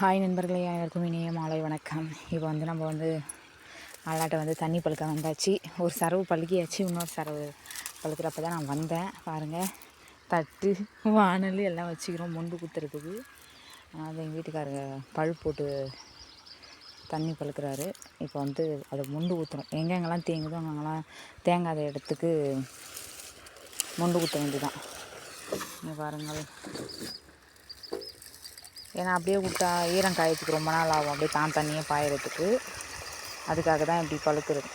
Hi நண்பர்களே, அனைவருக்கும் இனிய மாலை வணக்கம். இப்போ நம்ம மல்லாட்டை தண்ணி பழுக்க வந்தாச்சு. ஒரு சரவு பழுக்கியாச்சு, இன்னொரு சரவு பழுக்கிறப்ப தான் நான் வந்தேன். பாருங்கள், தட்டு வானல் எல்லாம் வச்சுக்கிறோம் மொண்டு குத்துறதுக்கு. அது எங்கள் வீட்டுக்காரங்க பழுப்பு போட்டு தண்ணி பழுக்கிறாரு. இப்போ அதை மொண்டு ஊற்றுறோம். எங்கெங்கெல்லாம் தேங்குதோ அங்கெல்லாம் தேங்காத இடத்துக்கு மொண்டு குத்த வேண்டியதான். இங்கே பாருங்கள், ஏன்னா அப்படியே விட்டா ஈரம் காயத்துக்கு ரொம்ப நாள் ஆகும், அப்படியே தண்ணியே பாயறதுக்கு. அதுக்காக தான் இப்படி பழுக்கிறது.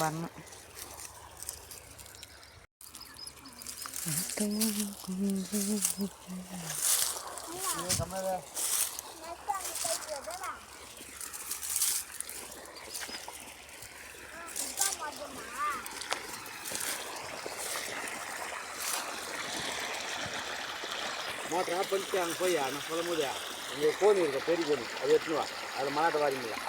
வரணும். மோட்டர் ஆஃப் பண்ணிட்டு அங்கே போய் நான் சொல்லும் போது அங்கே கோணி இருக்க பெரிய கோணி அதை எடுத்துன்னு வா, அதில் மலாட்டை வாரிங்களா.